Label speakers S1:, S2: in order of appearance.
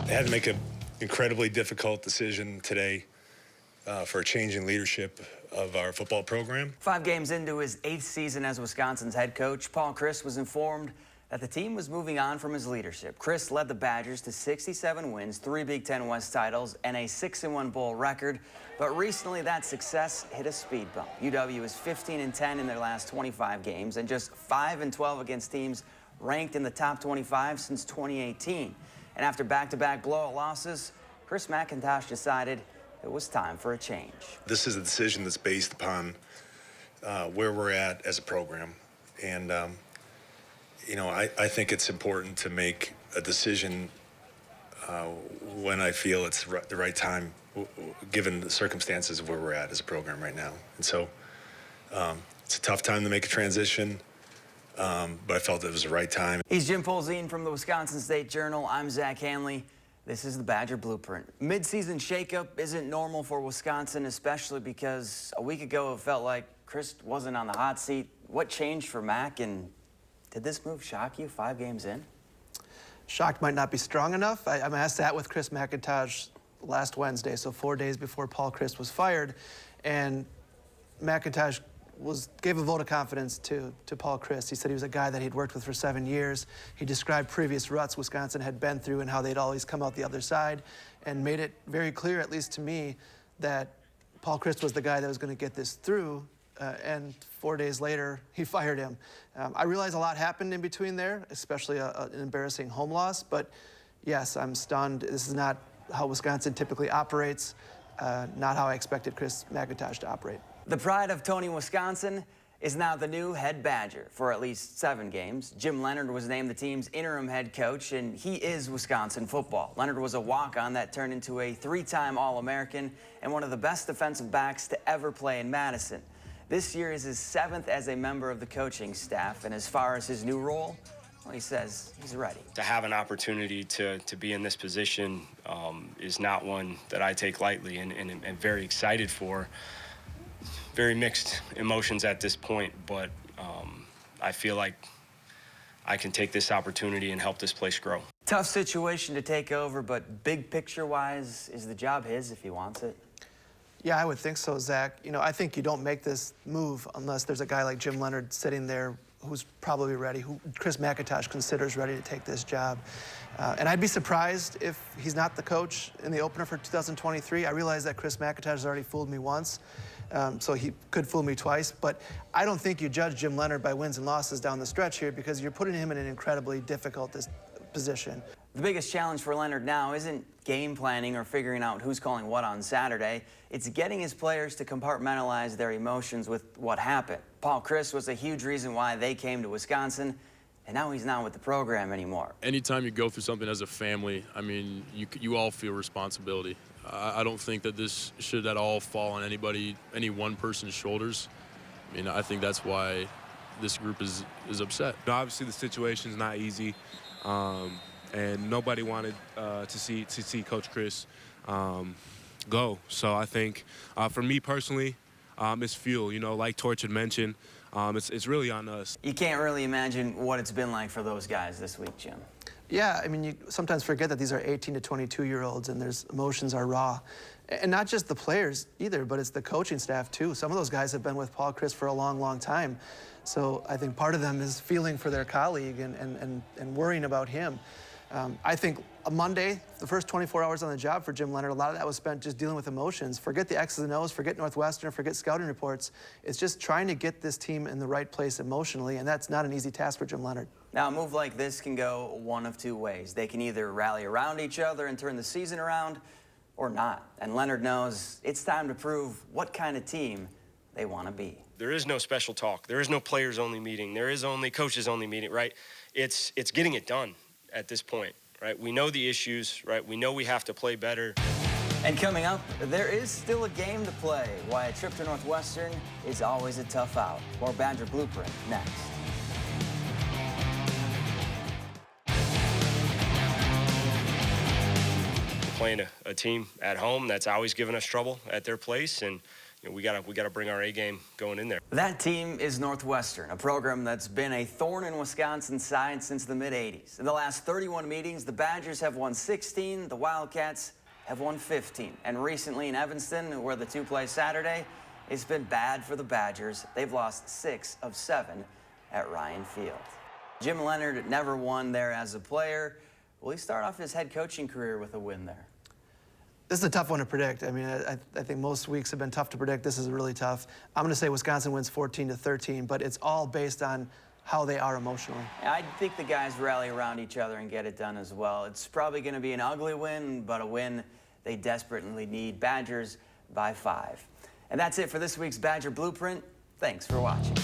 S1: They had to make an incredibly difficult decision today for a change in leadership of our football program.
S2: 5 games into his 8th season as Wisconsin's head coach, Paul Chryst was informed that the team was moving on from his leadership. Chryst led the Badgers to 67 wins, 3 Big Ten West titles, and a 6-1 bowl record. But recently, that success hit a speed bump. UW is 15-10 in their last 25 games, and just 5-12 against teams ranked in the top 25 since 2018. And after back-to-back blowout losses, Chris McIntosh decided it was time for a change.
S1: This is a decision that's based upon where we're at as a program. And, you know, I think it's important to make a decision when I feel it's the right time, given the circumstances of where we're at as a program right now. And so it's a tough time to make a transition, but I felt it was the right time.
S2: He's Jim Polzin from the Wisconsin State Journal. I'm Zach Hanley. This is the Badger Blueprint. Mid-season shakeup isn't normal for Wisconsin, especially because a week ago it felt like Chryst wasn't on the hot seat. What changed for Mac, and did this move shock you 5 games in?
S3: Shocked might not be strong enough. I sat with Chris McIntosh last Wednesday, so 4 days before Paul Chryst was fired, and McIntosh gave a vote of confidence to Paul Chryst. He said he was a guy that he'd worked with for 7 years. He described previous ruts Wisconsin had been through and how they'd always come out the other side, and made it very clear, at least to me, that Paul Chryst was the guy that was going to get this through. And 4 days later, he fired him. I realize a lot happened in between there, especially an embarrassing home loss. But yes, I'm stunned. This is not how Wisconsin typically operates, not how I expected Chris McIntosh to operate.
S2: The pride of Tony, Wisconsin is now the new head Badger for at least 7 games. Jim Leonhard was named the team's interim head coach, and he is Wisconsin football. Leonhard was a walk-on that turned into a 3-time All-American and one of the best defensive backs to ever play in Madison. This year is his 7th as a member of the coaching staff, and as far as his new role, well, he says he's ready.
S4: To have an opportunity to be in this position is not one that I take lightly, and am very excited for. Very mixed emotions at this point, but I feel like I can take this opportunity and help this place grow.
S2: Tough situation to take over, but big picture-wise, is the job his if he wants it?
S3: Yeah, I would think so, Zach. You know, I think you don't make this move unless there's a guy like Jim Leonhard sitting there who's probably ready, who Chris McIntosh considers ready to take this job. And I'd be surprised if he's not the coach in the opener for 2023. I realize that Chris McIntosh has already fooled me once, so he could fool me twice. But I don't think you judge Jim Leonhard by wins and losses down the stretch here, because you're putting him in an incredibly difficult position.
S2: The biggest challenge for Leonhard now isn't game planning or figuring out who's calling what on Saturday. It's getting his players to compartmentalize their emotions with what happened. Paul Chryst was a huge reason why they came to Wisconsin, and now he's not with the program anymore.
S5: Anytime you go through something as a family, I mean, you all feel responsibility. I don't think that this should at all fall on any one person's shoulders. I mean, I think that's why this group is upset.
S6: Obviously, the situation's not easy. And nobody wanted to see Coach Chryst go. So I think for me personally, it's fuel. You know, like Torch had mentioned, it's really on us.
S2: You can't really imagine what it's been like for those guys this week, Jim.
S3: Yeah, I mean, you sometimes forget that these are 18 to 22-year-olds and their emotions are raw. And not just the players either, but it's the coaching staff too. Some of those guys have been with Paul Chryst for a long, long time. So I think part of them is feeling for their colleague and worrying about him. I think a Monday, the first 24 hours on the job for Jim Leonhard, a lot of that was spent just dealing with emotions. Forget the X's and O's, forget Northwestern, forget scouting reports. It's just trying to get this team in the right place emotionally, and that's not an easy task for Jim Leonhard.
S2: Now, a move like this can go one of 2 ways. They can either rally around each other and turn the season around, or not. And Leonhard knows it's time to prove what kind of team they want to be.
S4: There is no special talk. There is no players-only meeting. There is only coaches-only meeting, right? It's getting it done at this point, right? We know the issues, right? We know we have to play better.
S2: And coming up, there is still a game to play. Why a trip to Northwestern is always a tough out. More Badger Blueprint next.
S4: We're playing a team at home that's always given us trouble at their place, and we gotta bring our A game going in there.
S2: That team is Northwestern, a program that's been a thorn in Wisconsin's side since the mid-'80s. In the last 31 meetings, the Badgers have won 16, the Wildcats have won 15. And recently in Evanston, where the two play Saturday, it's been bad for the Badgers. They've lost 6 of 7 at Ryan Field. Jim Leonard never won there as a player. Will he start off his head coaching career with a win there?
S3: This is a tough one to predict. I mean, I think most weeks have been tough to predict. This is really tough. I'm going to say Wisconsin wins 14-13, but it's all based on how they are emotionally.
S2: I think the guys rally around each other and get it done as well. It's probably going to be an ugly win, but a win they desperately need. Badgers by 5. And that's it for this week's Badger Blueprint. Thanks for watching.